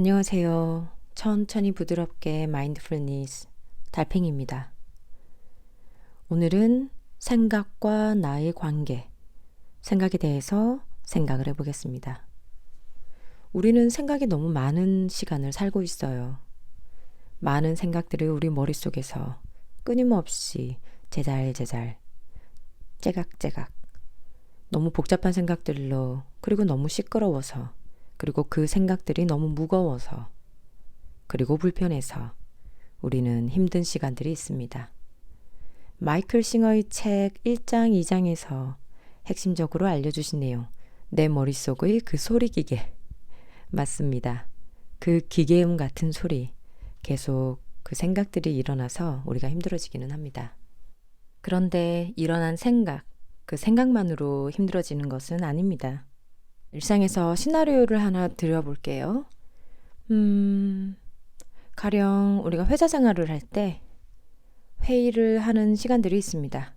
안녕하세요. 천천히 부드럽게 마인드풀니스 달팽이입니다. 오늘은 생각과 나의 관계, 생각에 대해서 생각을 해보겠습니다. 우리는 생각이 너무 많은 시간을 살고 있어요. 많은 생각들이 우리 머릿속에서 끊임없이 제잘제잘, 째각째각, 너무 복잡한 생각들로, 그리고 너무 시끄러워서, 그리고 그 생각들이 너무 무거워서, 그리고 불편해서 우리는 힘든 시간들이 있습니다. 마이클 싱어의 책 1장, 2장에서 핵심적으로 알려주신 내용, 내 머릿속의 그 소리 기계. 맞습니다. 그 기계음 같은 소리, 계속 그 생각들이 일어나서 우리가 힘들어지기는 합니다. 그런데 일어난 생각, 그 생각만으로 힘들어지는 것은 아닙니다. 일상에서 시나리오를 하나 드려볼게요. 가령 우리가 회사 생활을 할 때 회의를 하는 시간들이 있습니다.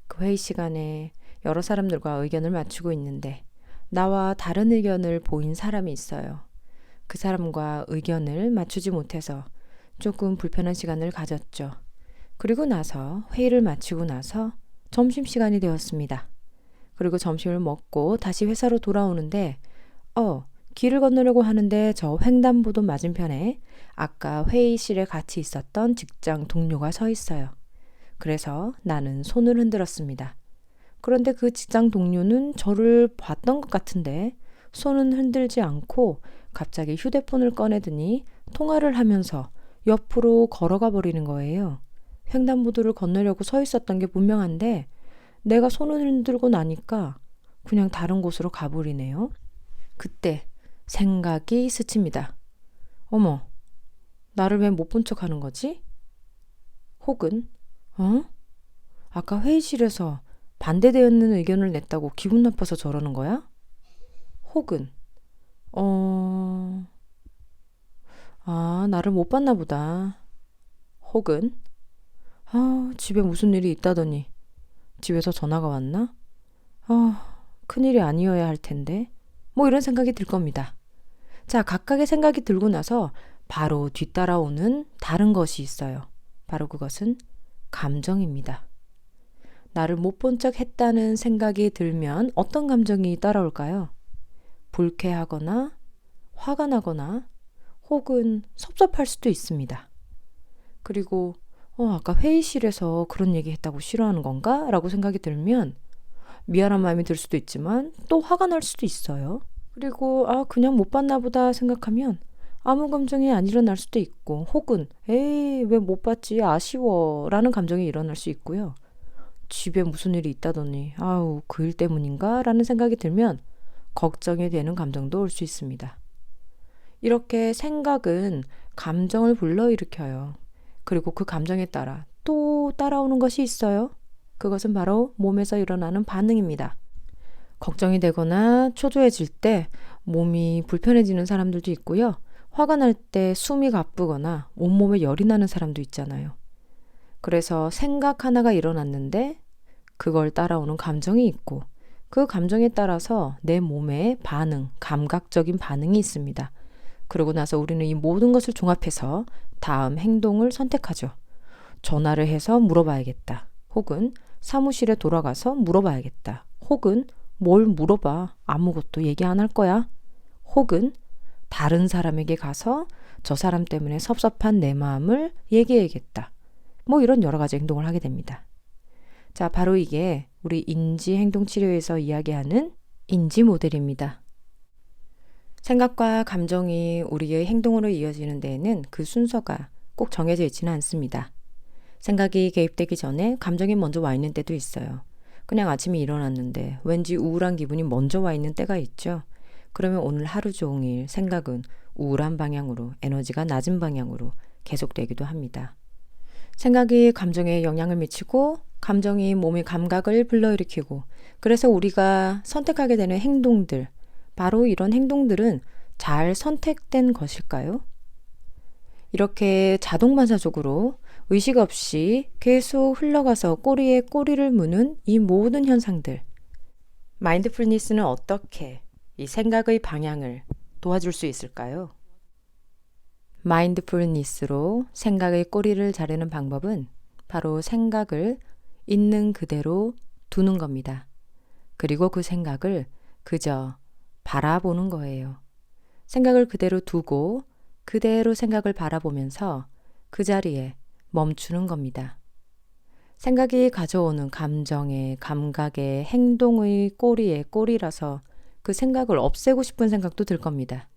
그 회의 시간에 여러 사람들과 의견을 맞추고 있는데 나와 다른 의견을 보인 사람이 있어요. 그 사람과 의견을 맞추지 못해서 조금 불편한 시간을 가졌죠. 그리고 나서 회의를 마치고 나서 점심시간이 되었습니다. 그리고 점심을 먹고 다시 회사로 돌아오는데 길을 건너려고 하는데 저 횡단보도 맞은편에 아까 회의실에 같이 있었던 직장 동료가 서 있어요. 그래서 나는 손을 흔들었습니다. 그런데 그 직장 동료는 저를 봤던 것 같은데 손은 흔들지 않고 갑자기 휴대폰을 꺼내더니 통화를 하면서 옆으로 걸어가 버리는 거예요. 횡단보도를 건너려고 서 있었던 게 분명한데 내가 손을 흔들고 나니까 그냥 다른 곳으로 가버리네요. 그때 생각이 스칩니다. 어머, 나를 왜 못 본 척 하는 거지? 혹은 아까 회의실에서 반대되는 의견을 냈다고 기분 나빠서 저러는 거야? 혹은 나를 못 봤나 보다. 혹은 집에 무슨 일이 있다더니 집에서 전화가 왔나? 큰일이 아니어야 할 텐데. 뭐 이런 생각이 들 겁니다. 자, 각각의 생각이 들고 나서 바로 뒤따라오는 다른 것이 있어요. 바로 그것은 감정입니다. 나를 못 본 척 했다는 생각이 들면 어떤 감정이 따라올까요? 불쾌하거나 화가 나거나 혹은 섭섭할 수도 있습니다. 그리고 아까 회의실에서 그런 얘기 했다고 싫어하는 건가? 라고 생각이 들면 미안한 마음이 들 수도 있지만 또 화가 날 수도 있어요. 그리고 그냥 못 봤나 보다 생각하면 아무 감정이 안 일어날 수도 있고 혹은 에이 왜 못 봤지 아쉬워 라는 감정이 일어날 수 있고요. 집에 무슨 일이 있다더니 그 일 때문인가? 라는 생각이 들면 걱정이 되는 감정도 올 수 있습니다. 이렇게 생각은 감정을 불러일으켜요. 그리고 그 감정에 따라 또 따라오는 것이 있어요. 그것은 바로 몸에서 일어나는 반응입니다. 걱정이 되거나 초조해질 때 몸이 불편해지는 사람들도 있고요. 화가 날 때 숨이 가쁘거나 온몸에 열이 나는 사람도 있잖아요. 그래서 생각 하나가 일어났는데 그걸 따라오는 감정이 있고 그 감정에 따라서 내 몸에 반응, 감각적인 반응이 있습니다. 그러고 나서 우리는 이 모든 것을 종합해서 다음 행동을 선택하죠. 전화를 해서 물어봐야겠다. 혹은 사무실에 돌아가서 물어봐야겠다. 혹은 뭘 물어봐. 아무것도 얘기 안 할 거야. 혹은 다른 사람에게 가서 저 사람 때문에 섭섭한 내 마음을 얘기해야겠다. 뭐 이런 여러 가지 행동을 하게 됩니다. 자, 바로 이게 우리 인지행동치료에서 이야기하는 인지 모델입니다. 생각과 감정이 우리의 행동으로 이어지는 데에는 그 순서가 꼭 정해져 있지는 않습니다. 생각이 개입되기 전에 감정이 먼저 와 있는 때도 있어요. 그냥 아침에 일어났는데 왠지 우울한 기분이 먼저 와 있는 때가 있죠. 그러면 오늘 하루 종일 생각은 우울한 방향으로, 에너지가 낮은 방향으로 계속되기도 합니다. 생각이 감정에 영향을 미치고 감정이 몸의 감각을 불러일으키고 그래서 우리가 선택하게 되는 행동들, 바로 이런 행동들은 잘 선택된 것일까요? 이렇게 자동반사적으로 의식 없이 계속 흘러가서 꼬리에 꼬리를 무는 이 모든 현상들. 마인드풀니스는 어떻게 이 생각의 방향을 도와줄 수 있을까요? 마인드풀니스로 생각의 꼬리를 자르는 방법은 바로 생각을 있는 그대로 두는 겁니다. 그리고 그 생각을 그저 바라보는 거예요. 생각을 그대로 두고 그대로 생각을 바라보면서 그 자리에 멈추는 겁니다. 생각이 가져오는 감정의, 감각의, 행동의 꼬리에 꼬리라서 그 생각을 없애고 싶은 생각도 들 겁니다.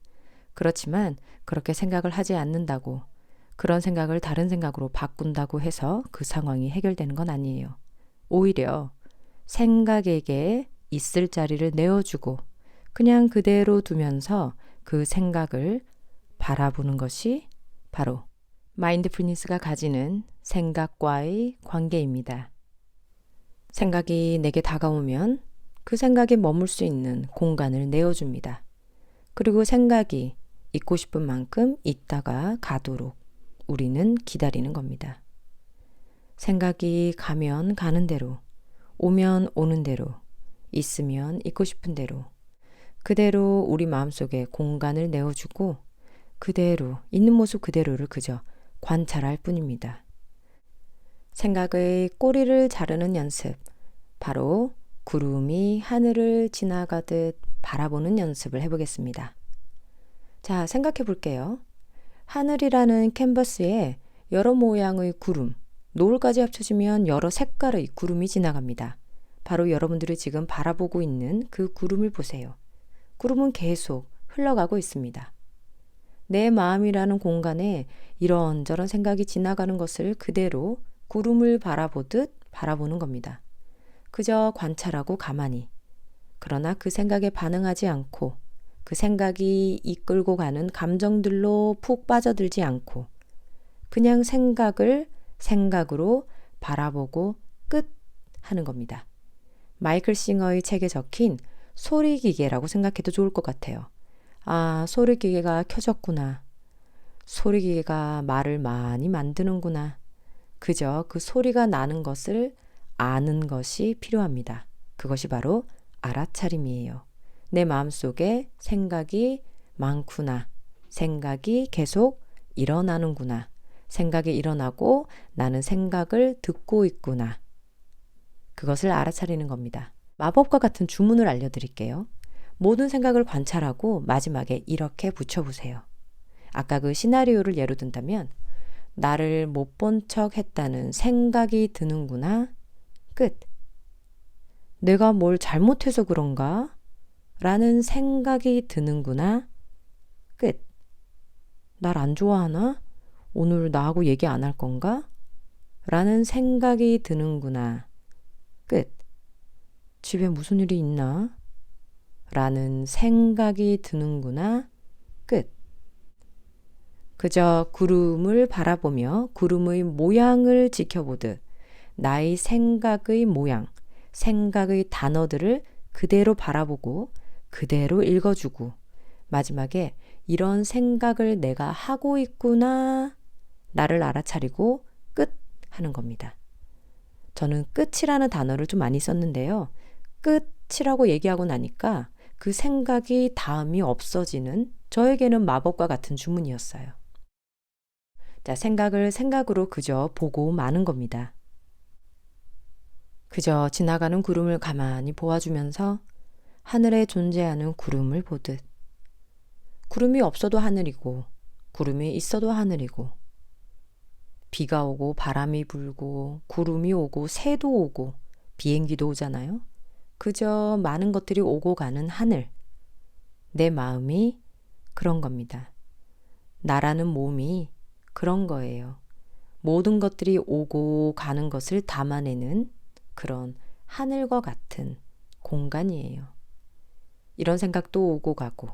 그렇지만 그렇게 생각을 하지 않는다고, 그런 생각을 다른 생각으로 바꾼다고 해서 그 상황이 해결되는 건 아니에요. 오히려 생각에게 있을 자리를 내어주고 그냥 그대로 두면서 그 생각을 바라보는 것이 바로 마인드풀니스가 가지는 생각과의 관계입니다. 생각이 내게 다가오면 그 생각이 머물 수 있는 공간을 내어줍니다. 그리고 생각이 있고 싶은 만큼 있다가 가도록 우리는 기다리는 겁니다. 생각이 가면 가는 대로, 오면 오는 대로, 있으면 있고 싶은 대로, 그대로 우리 마음속에 공간을 내어주고 그대로, 있는 모습 그대로를 그저 관찰할 뿐입니다. 생각의 꼬리를 자르는 연습, 바로 구름이 하늘을 지나가듯 바라보는 연습을 해보겠습니다. 자, 생각해 볼게요. 하늘이라는 캔버스에 여러 모양의 구름, 노을까지 합쳐지면 여러 색깔의 구름이 지나갑니다. 바로 여러분들이 지금 바라보고 있는 그 구름을 보세요. 구름은 계속 흘러가고 있습니다. 내 마음이라는 공간에 이런저런 생각이 지나가는 것을 그대로 구름을 바라보듯 바라보는 겁니다. 그저 관찰하고 가만히. 그러나 그 생각에 반응하지 않고 그 생각이 이끌고 가는 감정들로 푹 빠져들지 않고 그냥 생각을 생각으로 바라보고 끝 하는 겁니다. 마이클 싱어의 책에 적힌 소리기계라고 생각해도 좋을 것 같아요. 아, 소리기계가 켜졌구나. 소리기계가 말을 많이 만드는구나. 그저 그 소리가 나는 것을 아는 것이 필요합니다. 그것이 바로 알아차림이에요. 내 마음속에 생각이 많구나. 생각이 계속 일어나는구나. 생각이 일어나고 나는 생각을 듣고 있구나. 그것을 알아차리는 겁니다. 마법과 같은 주문을 알려드릴게요. 모든 생각을 관찰하고 마지막에 이렇게 붙여보세요. 아까 그 시나리오를 예로 든다면 나를 못 본 척 했다는 생각이 드는구나. 끝. 내가 뭘 잘못해서 그런가? 라는 생각이 드는구나. 끝. 날 안 좋아하나? 오늘 나하고 얘기 안 할 건가? 라는 생각이 드는구나. 끝. 집에 무슨 일이 있나? 라는 생각이 드는구나. 끝. 그저 구름을 바라보며 구름의 모양을 지켜보듯 나의 생각의 모양, 생각의 단어들을 그대로 바라보고 그대로 읽어주고 마지막에 이런 생각을 내가 하고 있구나 나를 알아차리고 끝 하는 겁니다. 저는 끝이라는 단어를 좀 많이 썼는데요. 끝이라고 얘기하고 나니까 그 생각이 다음이 없어지는 저에게는 마법과 같은 주문이었어요. 자, 생각을 생각으로 그저 보고 마는 겁니다. 그저 지나가는 구름을 가만히 보아주면서 하늘에 존재하는 구름을 보듯 구름이 없어도 하늘이고 구름이 있어도 하늘이고 비가 오고 바람이 불고 구름이 오고 새도 오고 비행기도 오잖아요. 그저 많은 것들이 오고 가는 하늘. 내 마음이 그런 겁니다. 나라는 몸이 그런 거예요. 모든 것들이 오고 가는 것을 담아내는 그런 하늘과 같은 공간이에요. 이런 생각도 오고 가고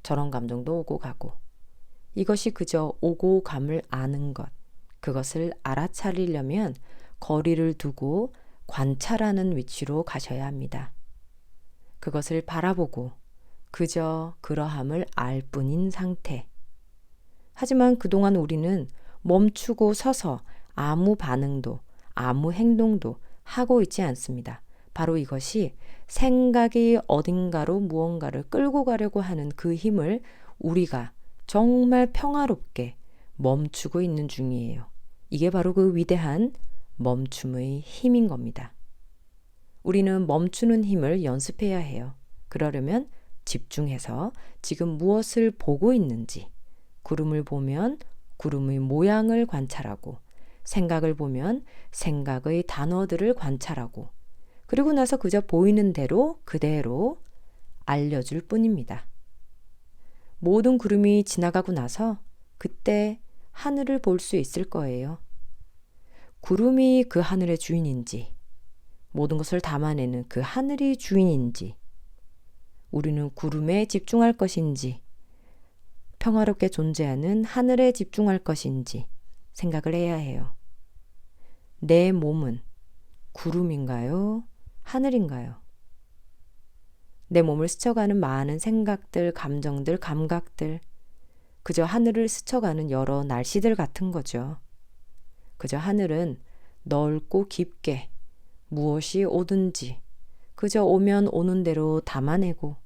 저런 감정도 오고 가고 이것이 그저 오고 감을 아는 것. 그것을 알아차리려면 거리를 두고 관찰하는 위치로 가셔야 합니다. 그것을 바라보고 그저 그러함을 알 뿐인 상태. 하지만 그동안 우리는 멈추고 서서 아무 반응도 아무 행동도 하고 있지 않습니다. 바로 이것이 생각이 어딘가로 무언가를 끌고 가려고 하는 그 힘을 우리가 정말 평화롭게 멈추고 있는 중이에요. 이게 바로 그 위대한 멈춤의 힘인 겁니다. 우리는 멈추는 힘을 연습해야 해요. 그러려면 집중해서 지금 무엇을 보고 있는지, 구름을 보면 구름의 모양을 관찰하고, 생각을 보면 생각의 단어들을 관찰하고, 그리고 나서 그저 보이는 대로 그대로 알려줄 뿐입니다. 모든 구름이 지나가고 나서 그때 하늘을 볼 수 있을 거예요. 구름이 그 하늘의 주인인지, 모든 것을 담아내는 그 하늘이 주인인지, 우리는 구름에 집중할 것인지, 평화롭게 존재하는 하늘에 집중할 것인지 생각을 해야 해요. 내 몸은 구름인가요? 하늘인가요? 내 몸을 스쳐가는 많은 생각들, 감정들, 감각들, 그저 하늘을 스쳐가는 여러 날씨들 같은 거죠. 그저 하늘은 넓고 깊게 무엇이 오든지 그저 오면 오는 대로 담아내고,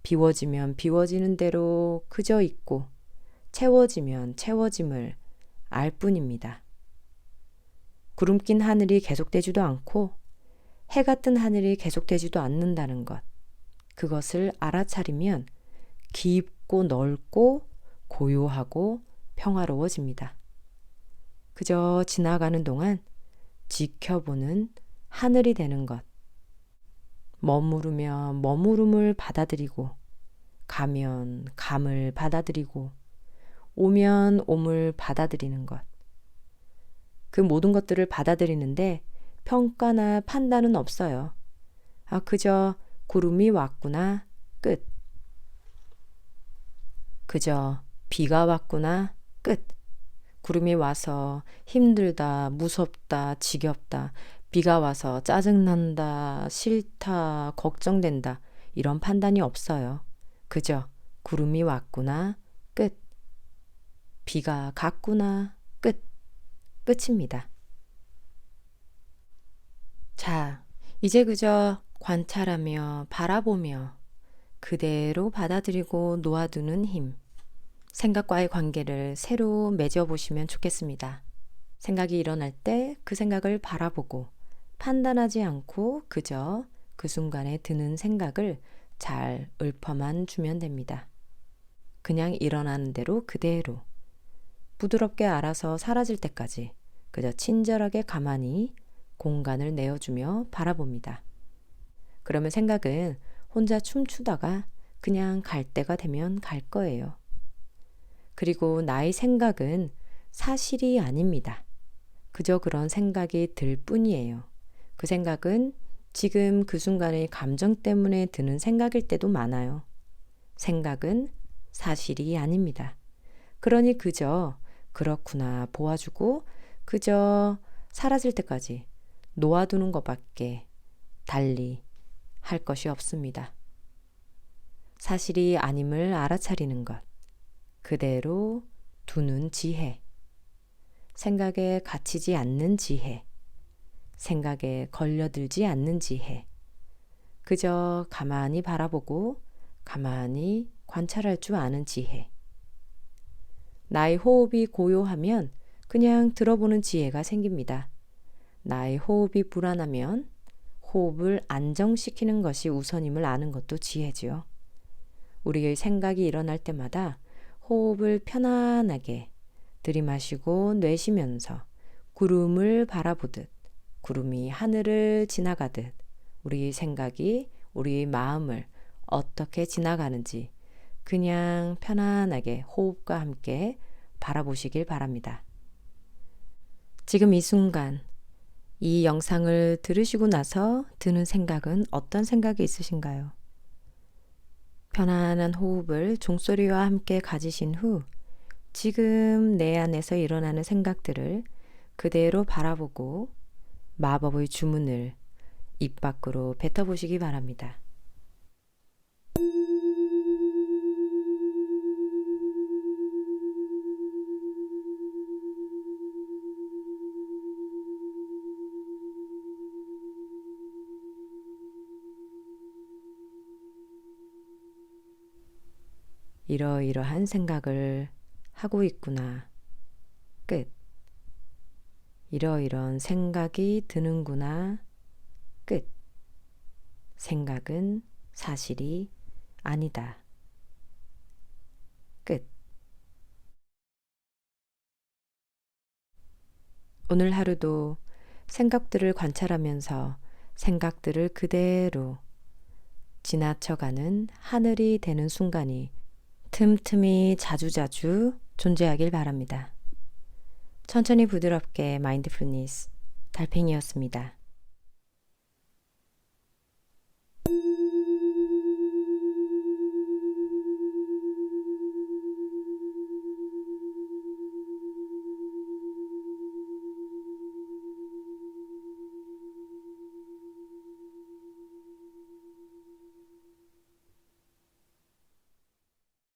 비워지면 비워지는 대로 그저 있고, 채워지면 채워짐을 알 뿐입니다. 구름 낀 하늘이 계속되지도 않고 해 같은 하늘이 계속되지도 않는다는 것, 그것을 알아차리면 깊고 넓고 고요하고 평화로워집니다. 그저 지나가는 동안 지켜보는 하늘이 되는 것, 머무르면 머무름을 받아들이고, 가면 감을 받아들이고, 오면 옴을 받아들이는 것, 그 모든 것들을 받아들이는데 평가나 판단은 없어요. 그저 구름이 왔구나, 끝. 그저 비가 왔구나, 끝. 구름이 와서 힘들다, 무섭다, 지겹다, 비가 와서 짜증난다, 싫다, 걱정된다, 이런 판단이 없어요. 그저 구름이 왔구나, 끝. 비가 갔구나, 끝. 끝입니다. 자, 이제 그저 관찰하며 바라보며 그대로 받아들이고 놓아두는 힘, 생각과의 관계를 새로 맺어보시면 좋겠습니다. 생각이 일어날 때 그 생각을 바라보고 판단하지 않고 그저 그 순간에 드는 생각을 잘 읊어만 주면 됩니다. 그냥 일어나는 대로 그대로 부드럽게 알아서 사라질 때까지 그저 친절하게 가만히 공간을 내어주며 바라봅니다. 그러면 생각은 혼자 춤추다가 그냥 갈 때가 되면 갈 거예요. 그리고 나의 생각은 사실이 아닙니다. 그저 그런 생각이 들 뿐이에요. 그 생각은 지금 그 순간의 감정 때문에 드는 생각일 때도 많아요. 생각은 사실이 아닙니다. 그러니 그저 그렇구나 보아주고 그저 사라질 때까지 놓아두는 것밖에 달리 할 것이 없습니다. 사실이 아님을 알아차리는 것, 그대로 두는 지혜, 생각에 갇히지 않는 지혜, 생각에 걸려들지 않는 지혜, 그저 가만히 바라보고 가만히 관찰할 줄 아는 지혜. 나의 호흡이 고요하면 그냥 들어보는 지혜가 생깁니다. 나의 호흡이 불안하면 호흡을 안정시키는 것이 우선임을 아는 것도 지혜지요. 우리의 생각이 일어날 때마다 호흡을 편안하게 들이마시고 내쉬면서 구름을 바라보듯, 구름이 하늘을 지나가듯 우리의 생각이 우리의 마음을 어떻게 지나가는지 그냥 편안하게 호흡과 함께 바라보시길 바랍니다. 지금 이 순간 이 영상을 들으시고 나서 드는 생각은 어떤 생각이 있으신가요? 편안한 호흡을 종소리와 함께 가지신 후 지금 내 안에서 일어나는 생각들을 그대로 바라보고 마법의 주문을 입 밖으로 뱉어보시기 바랍니다. 이러이러한 생각을 하고 있구나. 이러이런 생각이 드는구나. 끝. 생각은 사실이 아니다. 끝. 오늘 하루도 생각들을 관찰하면서 생각들을 그대로 지나쳐가는 하늘이 되는 순간이 틈틈이 자주자주 존재하길 바랍니다. 천천히 부드럽게 마인드풀니스 달팽이였습니다.